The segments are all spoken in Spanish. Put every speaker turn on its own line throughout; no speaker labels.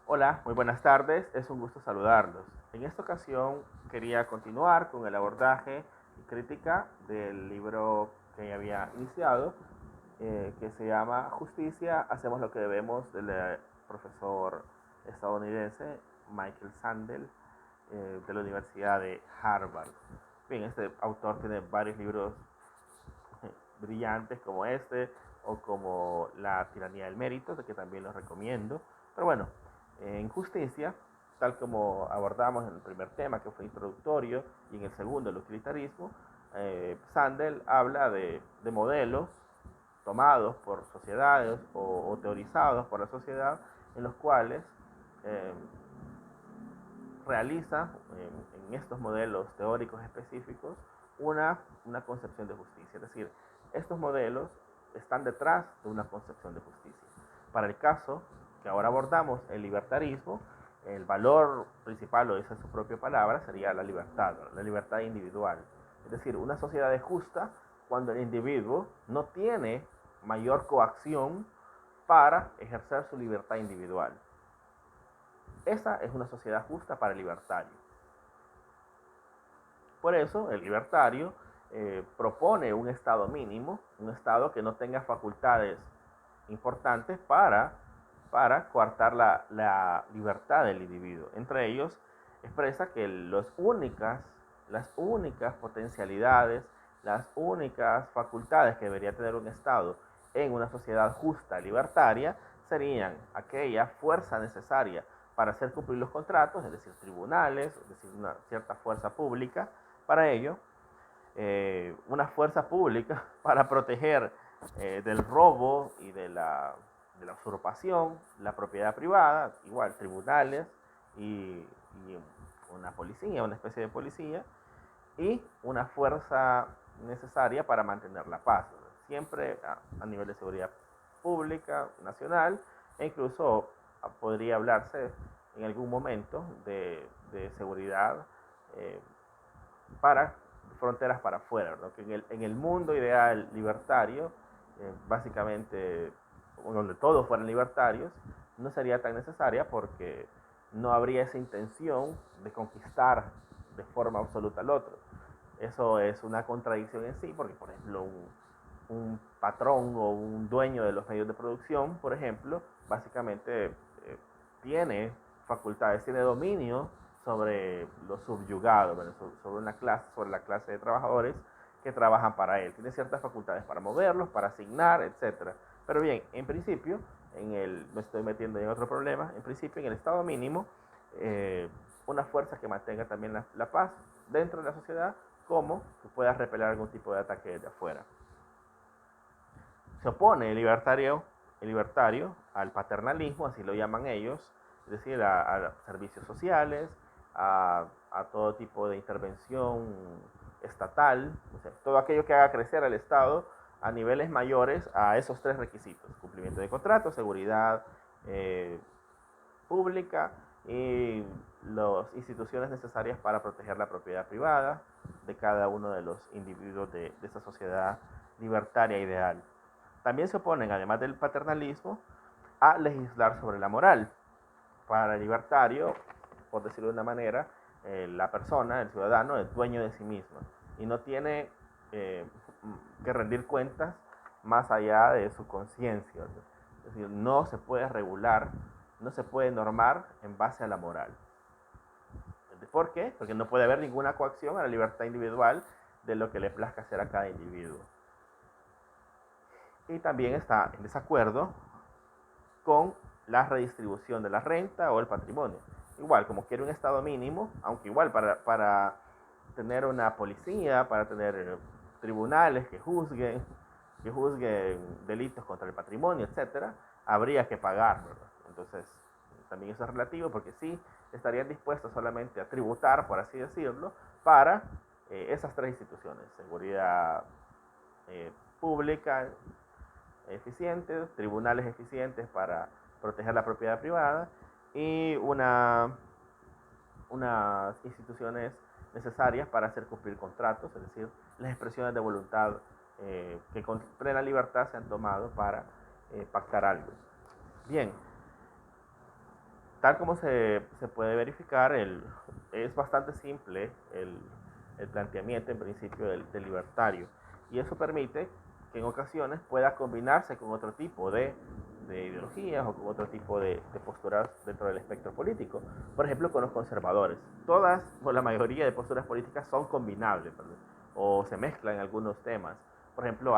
Hola, muy buenas tardes, es un gusto saludarlos. En esta ocasión quería continuar con el abordaje y crítica del libro que había iniciado, que se llama Justicia, hacemos lo que debemos, del profesor estadounidense Michael Sandel, de la Universidad de Harvard. Bien, este autor tiene varios libros brillantes como este o como La tiranía del mérito, de que también los recomiendo. Pero bueno, en Justicia, tal como abordamos en el primer tema, que fue introductorio, y en el segundo, el utilitarismo, Sandel habla de modelos tomados por sociedades o teorizados por la sociedad, en los cuales eh, realiza en estos modelos teóricos específicos una concepción de justicia. Es decir, estos modelos están detrás de una concepción de justicia. Para el caso que ahora abordamos, el libertarismo, el valor principal, lo dice su propia palabra, sería la libertad individual. Es decir, una sociedad es justa cuando el individuo no tiene mayor coacción para ejercer su libertad individual. Esa es una sociedad justa para el libertario. Por eso el libertario propone un estado mínimo, un estado que no tenga facultades importantes para coartar la libertad del individuo. Entre ellos expresa que las únicas potencialidades, las únicas facultades que debería tener un Estado en una sociedad justa, libertaria, serían aquella fuerza necesaria para hacer cumplir los contratos, es decir, tribunales, es decir, una cierta fuerza pública para ello, una fuerza pública para proteger del robo y de la usurpación, la propiedad privada, igual tribunales y una policía, una especie de policía, y una fuerza necesaria para mantener la paz, siempre a nivel de seguridad pública, nacional, e incluso podría hablarse en algún momento de seguridad eh, para fronteras para afuera, ¿no? Que en el mundo ideal libertario, básicamente, donde todos fueran libertarios, no sería tan necesaria porque no habría esa intención de conquistar de forma absoluta al otro. Eso es una contradicción en sí, porque por ejemplo un patrón o un dueño de los medios de producción, por ejemplo, básicamente tiene facultades, tiene dominio sobre los subyugados, sobre la clase de trabajadores que trabajan para él. Tiene ciertas facultades para moverlos, para asignar, etcétera. Pero bien, en principio, me estoy metiendo en otro problema, en principio en el estado mínimo, eh, una fuerza que mantenga también la paz dentro de la sociedad, como que pueda repeler algún tipo de ataque desde afuera. Se opone el libertario al paternalismo, así lo llaman ellos, es decir, a servicios sociales, a todo tipo de intervención estatal, o sea, todo aquello que haga crecer al Estado a niveles mayores a esos tres requisitos: cumplimiento de contratos, seguridad eh, pública y las instituciones necesarias para proteger la propiedad privada de cada uno de los individuos de esa sociedad libertaria ideal. También se oponen, además del paternalismo, a legislar sobre la moral. Para el libertario, por decirlo de una manera, la persona, el ciudadano, es dueño de sí mismo y no tiene eh, que rendir cuentas más allá de su conciencia. Es decir, no se puede regular, no se puede normar en base a la moral. ¿Por qué? Porque no puede haber ninguna coacción a la libertad individual de lo que le plazca hacer a cada individuo. Y también está en desacuerdo con la redistribución de la renta o el patrimonio. Igual, como quiere un estado mínimo, aunque igual para tener una policía, para tener tribunales que juzguen delitos contra el patrimonio, etcétera, habría que pagar, ¿verdad? Entonces, también eso es relativo porque sí estarían dispuestos solamente a tributar, por así decirlo, para esas tres instituciones: seguridad pública eficientes, tribunales eficientes para proteger la propiedad privada y unas instituciones necesarias para hacer cumplir contratos, es decir, las expresiones de voluntad que con plena libertad se han tomado para pactar algo. Bien, Tal como se puede verificar, es bastante simple el planteamiento en principio del libertario. Y eso permite que en ocasiones pueda combinarse con otro tipo de ideologías o con otro tipo de posturas dentro del espectro político. Por ejemplo, con los conservadores. Todas o la mayoría de posturas políticas son combinables, ¿verdad? O se mezclan en algunos temas. Por ejemplo,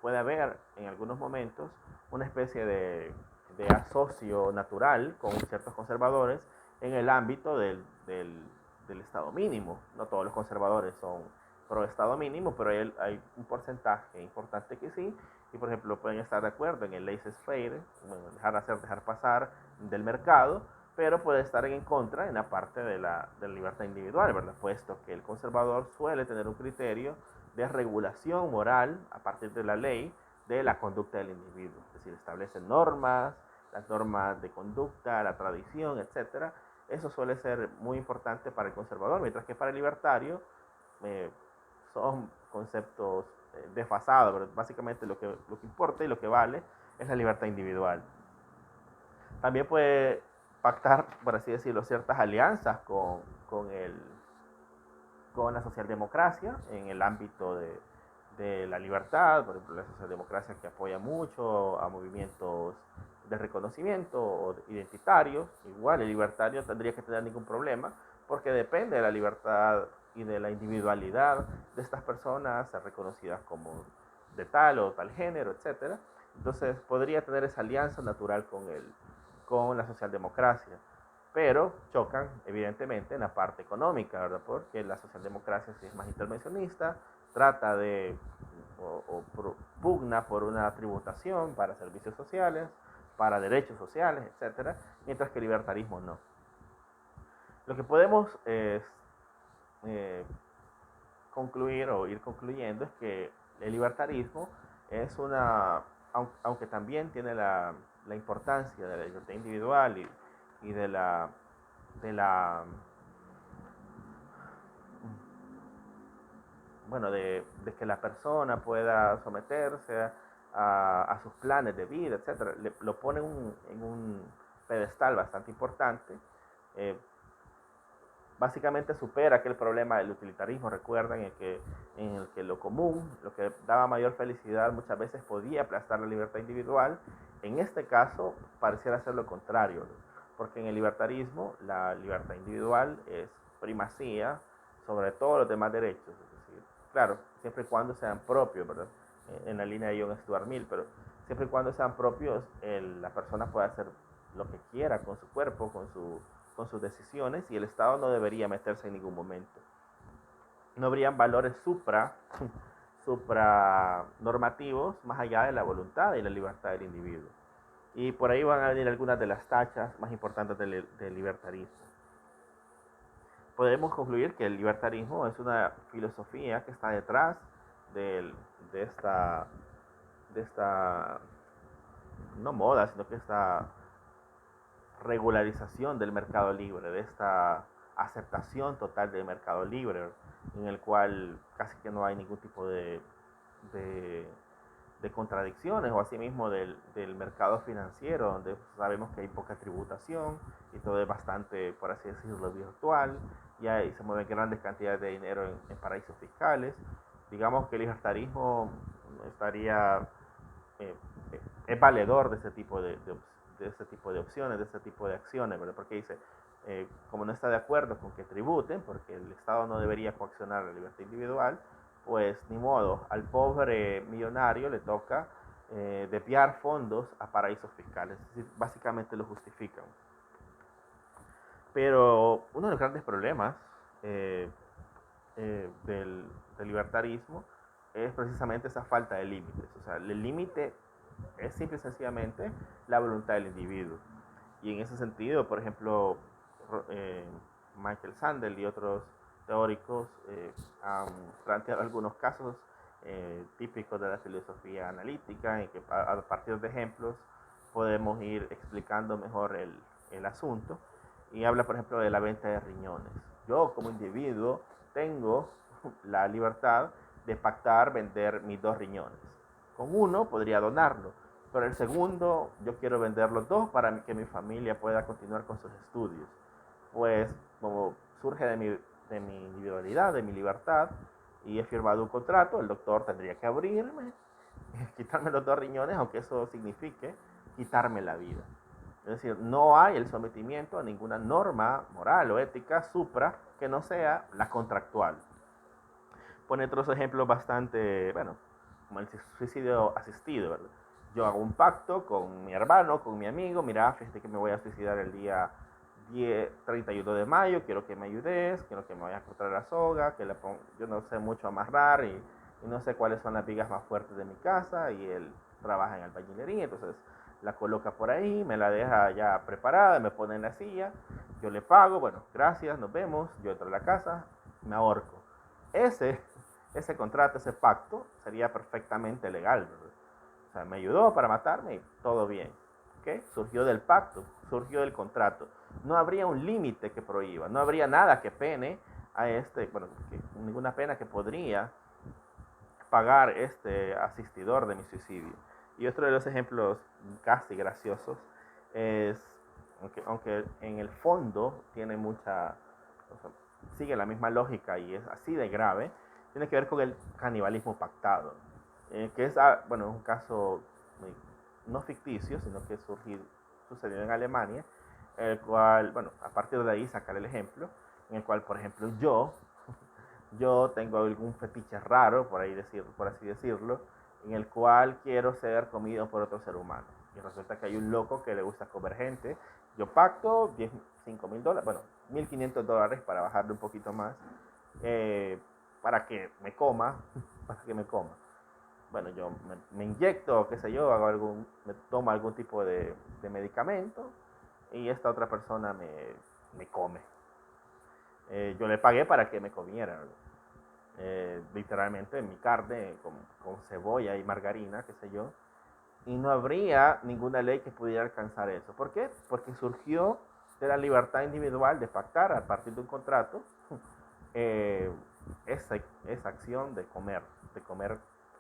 puede haber en algunos momentos una especie de asocio natural con ciertos conservadores en el ámbito del Estado mínimo. No todos los conservadores son pro Estado mínimo, pero hay un porcentaje importante que sí, y por ejemplo pueden estar de acuerdo en el laissez-faire, bueno, dejar hacer, dejar pasar del mercado, pero puede estar en contra en la parte de la libertad individual, ¿verdad? Puesto que el conservador suele tener un criterio de regulación moral a partir de la ley de la conducta del individuo, es decir, establece normas, las normas de conducta, la tradición, etcétera. Eso suele ser muy importante para el conservador, mientras que para el libertario eh, son conceptos desfasados, pero básicamente lo que importa y lo que vale es la libertad individual. También puede pactar, por así decirlo, ciertas alianzas con la socialdemocracia en el ámbito de la libertad, por ejemplo, la socialdemocracia que apoya mucho a movimientos de reconocimiento o identitarios. Igual el libertario tendría que tener ningún problema porque depende de la libertad y de la individualidad de estas personas, ser reconocidas como de tal o tal género, etcétera. Entonces podría tener esa alianza natural con la socialdemocracia, pero chocan evidentemente en la parte económica, ¿verdad? Porque la socialdemocracia sí es más intervencionista, trata de o pugna por una tributación para servicios sociales, para derechos sociales, etcétera, mientras que el libertarismo no. Lo que podemos eh, concluir o ir concluyendo es que el libertarismo es aunque también tiene la importancia de la libertad individual y de la bueno, de que la persona pueda someterse a sus planes de vida, etcétera, lo pone en un pedestal bastante importante. eh, Básicamente supera aquel problema del utilitarismo. Recuerden en el que lo común, lo que daba mayor felicidad, muchas veces podía aplastar la libertad individual. En este caso pareciera ser lo contrario, porque en el libertarismo la libertad individual es primacía sobre todos los demás derechos. Es decir, claro, siempre y cuando sean propios, ¿verdad? En la línea de John Stuart Mill, pero siempre y cuando sean propios, la persona puede hacer lo que quiera con su cuerpo, con sus decisiones, y el Estado no debería meterse en ningún momento. No habrían valores supra normativos más allá de la voluntad y la libertad del individuo. Y por ahí van a venir algunas de las tachas más importantes del libertarismo. Podemos concluir que el libertarismo es una filosofía que está detrás de, de esta, de esta, no moda, sino que esta regularización del mercado libre, de esta aceptación total del mercado libre, en el cual casi que no hay ningún tipo de, de contradicciones, o asimismo del mercado financiero, donde sabemos que hay poca tributación y todo es bastante, por así decirlo, virtual, y ahí se mueven grandes cantidades de dinero en paraísos fiscales. Digamos que el libertarismo estaría eh, es valedor de ese tipo de ese tipo de opciones, de ese tipo de acciones, ¿verdad? Porque dice, como no está de acuerdo con que tributen, porque el Estado no debería coaccionar la libertad individual, pues ni modo, al pobre millonario le toca desviar fondos a paraísos fiscales, es decir, básicamente lo justifican. Pero uno de los grandes problemas eh, del libertarismo es precisamente esa falta de límites. O sea, el límite es simple y sencillamente la voluntad del individuo. Y en ese sentido, por ejemplo, eh, Michael Sandel y otros teóricos han planteado algunos casos típicos de la filosofía analítica, en que a partir de ejemplos podemos ir explicando mejor el asunto. Y habla, por ejemplo, de la venta de riñones. Yo, como individuo, tengo la libertad de pactar vender mis 2 riñones. Con uno podría donarlo, Pero el segundo, yo quiero vender los dos para que mi familia pueda continuar con sus estudios. Pues como surge de mi individualidad, de mi libertad, y he firmado un contrato, el doctor tendría que abrirme, quitarme los dos riñones, aunque eso signifique quitarme la vida. Es decir, no hay el sometimiento a ninguna norma moral o ética supra que no sea la contractual. Pone otros ejemplos bastante, bueno, como el suicidio asistido, ¿verdad? Yo hago un pacto con mi hermano, con mi amigo, mira, fíjate que me voy a suicidar el día 31 de mayo, quiero que me ayudes, quiero que me vayas a cortar la soga, que yo no sé mucho amarrar y no sé cuáles son las vigas más fuertes de mi casa, y él trabaja en albañilería, entonces la coloca por ahí, me la deja ya preparada, me pone en la silla, yo le pago, bueno, gracias, nos vemos, yo entro a la casa, me ahorco. Ese contrato, ese pacto sería perfectamente legal, ¿verdad? O sea, me ayudó para matarme y todo bien. ¿Okay? Surgió del pacto, surgió del contrato. No habría un límite que prohíba, no habría nada que pene a ninguna pena que podría pagar este asistidor de mi suicidio. Y otro de los ejemplos casi graciosos es, aunque en el fondo tiene mucha, o sea, sigue la misma lógica y es así de grave, tiene que ver con el canibalismo pactado, que es, bueno, un caso no ficticio, sino que sucedió en Alemania, el cual, bueno, a partir de ahí sacar el ejemplo, en el cual, por ejemplo, yo tengo algún fetiche raro, por así decirlo, en el cual quiero ser comido por otro ser humano. Y resulta que hay un loco que le gusta comer gente. Yo pacto $5,000, bueno, $1,500 para bajarle un poquito más, para que me coma, para que me coma. Bueno, yo me inyecto, qué sé yo, me tomo algún tipo de medicamento y esta otra persona me come. Yo le pagué para que me comiera, literalmente mi carne con cebolla y margarina, qué sé yo, y no habría ninguna ley que pudiera alcanzar eso. ¿Por qué? Porque surgió de la libertad individual de pactar a partir de un contrato eh, esa acción de comer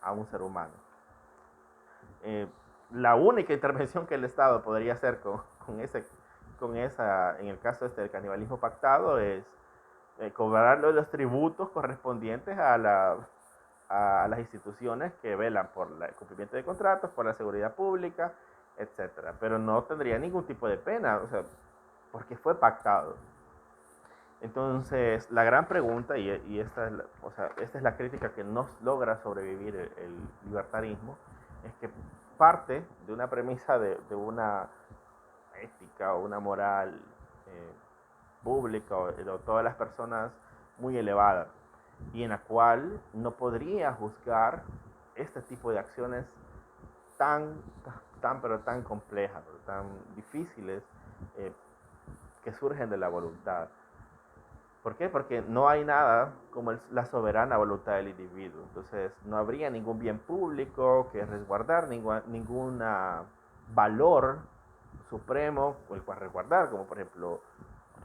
a un ser humano. La única intervención que el Estado podría hacer en el caso del canibalismo pactado es cobrar los tributos correspondientes a las instituciones que velan por el cumplimiento de contratos, por la seguridad pública, etcétera. Pero no tendría ningún tipo de pena, o sea, porque fue pactado. Entonces, la gran pregunta, y esta es la crítica que no logra sobrevivir el libertarismo, es que parte de una premisa de una ética o una moral pública o de todas las personas muy elevada, y en la cual no podría juzgar este tipo de acciones pero tan complejas, tan difíciles, eh, que surgen de la voluntad. ¿Por qué? Porque no hay nada como la soberana voluntad del individuo. Entonces, no habría ningún bien público que resguardar, ningún valor supremo el cual resguardar, como por ejemplo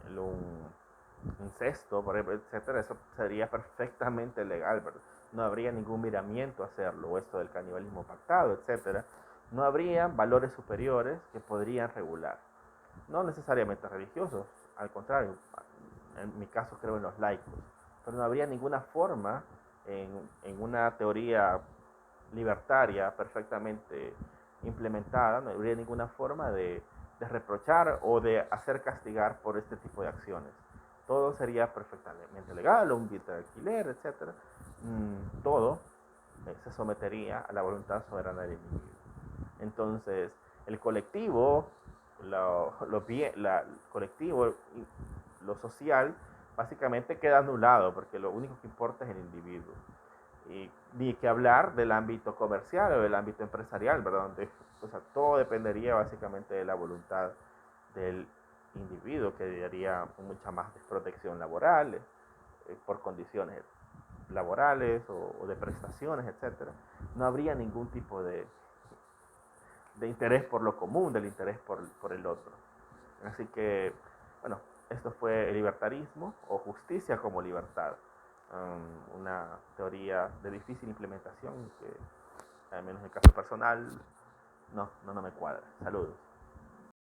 un incesto, por ejemplo, etcétera. Eso sería perfectamente legal, ¿verdad? No habría ningún miramiento a hacerlo, o esto del canibalismo pactado, etcétera. No habría valores superiores que podrían regular. No necesariamente religiosos, al contrario, en mi caso creo en los laicos, pero no habría ninguna forma en una teoría libertaria perfectamente implementada, no habría ninguna forma de reprochar o de hacer castigar por este tipo de acciones. Todo sería perfectamente legal, un bien de alquiler, etc. Todo se sometería a la voluntad soberana del individuo. Entonces, el colectivo, colectivo, lo social, básicamente queda anulado, porque lo único que importa es el individuo. Y ni que hablar del ámbito comercial o del ámbito empresarial, ¿verdad? Donde, o sea, todo dependería básicamente de la voluntad del individuo, que daría mucha más desprotección laboral, por condiciones laborales o de prestaciones, etcétera. No habría ningún tipo de interés por lo común, del interés por el otro. Así que, bueno, esto fue el libertarismo o justicia como libertad. Una teoría de difícil implementación que, al menos en el caso personal, no me cuadra. Saludos.